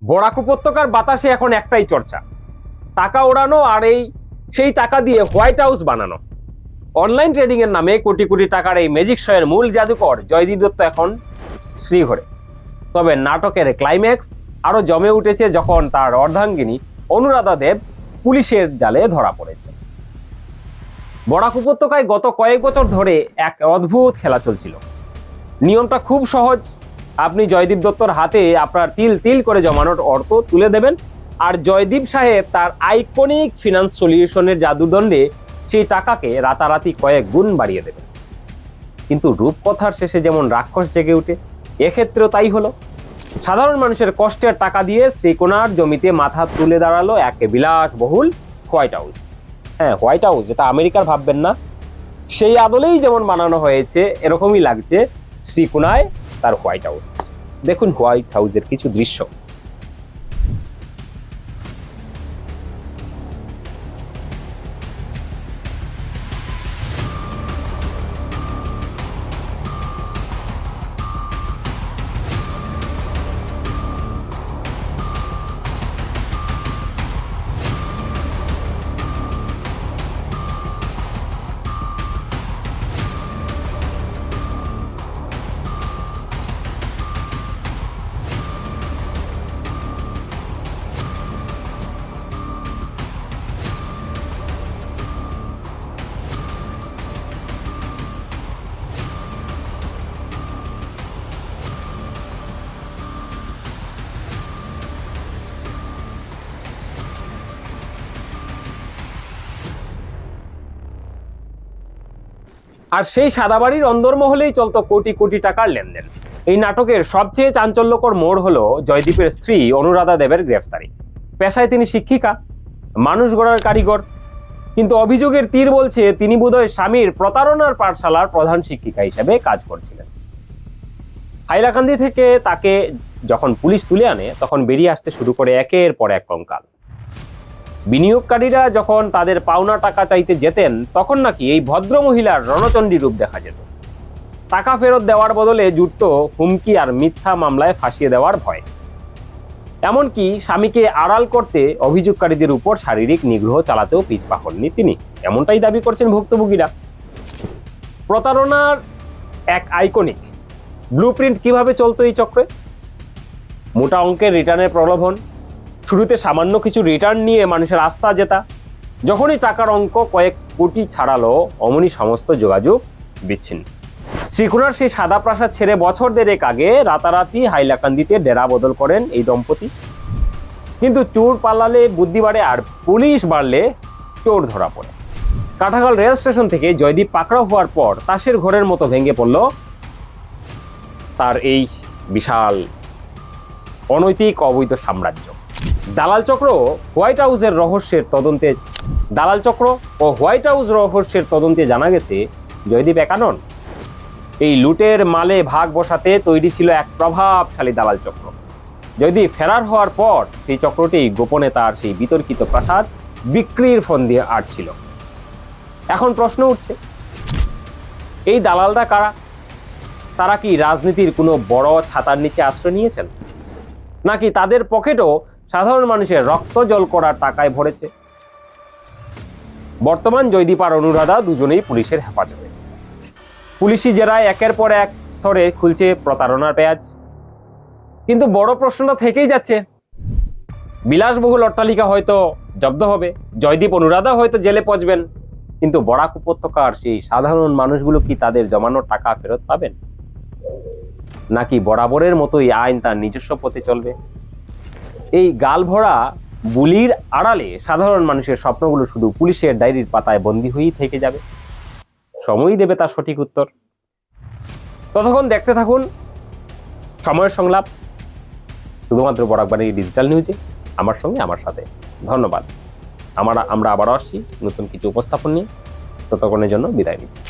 বরাক উপত্যকার বাতাসে এখন একটাই চর্চা, টাকা ওড়ানো আর সেই টাকা দিয়ে হোয়াইট হাউস বানানো। অনলাইন ট্রেডিং এর নামে কোটি কোটি টাকার এই ম্যাজিক শোয়ের মূল জাদুকর জয়দীপ দত্ত এখন শ্রীঘরে। তবে নাটকের ক্লাইম্যাক্স আরো জমে উঠেছে যখন তার অর্ধাঙ্গিনী অনুরাধা দেব পুলিশের জালে ধরা পড়েছে। বরাক উপত্যকায় গত কয়েক বছর ধরে এক অদ্ভুত খেলা চলছিল। নিয়মটা খুব সহজ, আপনি জয়দীপ দত্তর হাতে আপনার তিল তিল করে জমানোর অর্থ তুলে দেবেন, আর জয়দীপ সাহেব তার আইকনিক ফিনান্স সলিউশনের জাদুদণ্ডে সেই টাকাকে রাতারাতি কয়েক গুণ বাড়িয়ে দেবেন। কিন্তু রূপকথার শেষে যেমন রাক্ষস জেগে উঠে, এক্ষেত্রেও তাই হলো। সাধারণ মানুষের কষ্টের টাকা দিয়ে শ্রীকোনার জমিতে মাথা তুলে দাঁড়ালো এক বিলাসবহুল হোয়াইট হাউস। হ্যাঁ, হোয়াইট হাউস, এটা আমেরিকার ভাববেন না, সেই আদলেই যেমন বানানো হয়েছে এরকমই লাগছে শ্রীকোনায় তার হোয়াইট হাউস। দেখুন হোয়াইট হাউসের কিছু দৃশ্য। আর সেই সাদাবাড়ির অন্দরমহলেই চলতো কোটি কোটি টাকার লেনদেন। এই নাটকের সবচেয়ে চাঞ্চল্যকর মোড় হলো জয়দীপের স্ত্রী অনুরাধা দেবের গ্রেফতারি। পেশায় তিনি শিক্ষিকা, মানুষ গড়ার কারিগর, কিন্তু অভিযোগের তীর বলছে তিনি বোধহয় স্বামীর প্রতারণার পাঠশালার প্রধান শিক্ষিকা হিসেবে কাজ করছিলেন। হাইলাকান্দি থেকে তাকে যখন পুলিশ তুলে আনে তখন বেরিয়ে আসতে শুরু করে একের পর এক কঙ্কাল। বিনিয়োগকারীরা যখন তাদের পাওনা টাকা চাইতে যেতেন তখন নাকি এই ভদ্র মহিলার রণচণ্ডী রূপ দেখা যেত। টাকা ফেরত দেওয়ার বদলে জুটত হুমকি আর মিথ্যা মামলায় ফাঁসিয়ে দেওয়ার ভয়। এমনকি স্বামীকে আড়াল করতে অভিযোগকারীদের উপর শারীরিক নিগ্রহ চালাতেও পিছপা হননি তিনি, এমনটাই দাবি করছেন ভুক্তভোগীরা। প্রতারণার এক আইকনিক ব্লুপ্রিন্ট কিভাবে চলতো এই চক্রে? মোটা অঙ্কের রিটার্নের প্রলোভন, শুরুতে সামান্য কিছু রিটার্ন নিয়ে মানুষের আস্থা জেতা, যখনই টাকার অঙ্ক কয়েক কোটি ছাড়ালো অমনি সমস্ত যোগাযোগ বিচ্ছিন্ন। শ্রীকোনার সেই সাদা প্রাসাদ ছেড়ে বছর দেড়েক আগে রাতারাতি হাইলাকান্দিতে ডেরা বদল করেন এই দম্পতি। কিন্তু চোর পালালে বুদ্ধি বাড়ে, আর পুলিশ বাড়লে চোর ধরা পড়ে। কাটাখাল রেল স্টেশন থেকে জয়দীপ পাকড়াও হওয়ার পর তাসের ঘরের মতো ভেঙে পড়ল তার এই বিশাল অনৈতিক অবৈধ সাম্রাজ্য। দালাল চক্র ও হোয়াইট হাউস রহস্যের তদন্তে জানা গেছে জয়দীপ একা নন। এই লুটের মালে ভাগ বসাতে তৈরি ছিল এক প্রভাবশালী দালাল চক্র। জয়দীপ ফেরার হওয়ার পর সেই চক্রটি গোপনে তার সেই বিতর্কিত প্রাসাদ বিক্রির ফন্দি আটছিল। এখন প্রশ্ন উঠছে, এই দালালরা কারা? তারা কি রাজনীতির কোনো বড় ছাতার নিচে আশ্রয় নিয়েছেন, নাকি তাদের পকেটও সাধারণ মানুষের রক্ত জল করার টাকায় ভরেছে? বর্তমান জয়দীপ আর অনুরাধা দুজনেই পুলিশের হেফাজতে। পুলিশি জেরায় একের পর এক স্তরে খুলছে প্রতারণার পেঁয়াজ। কিন্তু বড় প্রশ্নটা থেকেই যাচ্ছে, বিলাসবহুল অট্টালিকা হয়তো জব্দ হবে, জয়দীপ অনুরাধা হয়তো জেলে পচবেন, কিন্তু বরাক উপত্যকার সেই সাধারণ মানুষগুলো কি তাদের জমানো টাকা ফেরত পাবেন, নাকি বরাবরের মতোই আইন তার নিজস্ব পথে চলবে? এই গালভরা বুলির আড়ালে সাধারণ মানুষের স্বপ্নগুলো শুধু পুলিশের ডায়েরির পাতায় বন্দী হয়েই থেকে যাবে। সময়ই দেবে তার সঠিক উত্তর। ততক্ষণ দেখতে থাকুন সময়ের সংলাপ, শুধুমাত্র বরাকবাড়ি ডিজিটাল নিউজে, আমার সঙ্গে আমার সাথে। ধন্যবাদ। আমরা আবারও আসছি নতুন কিছু উপস্থাপন নিয়ে। ততক্ষণের জন্য বিদায় নিচ্ছি।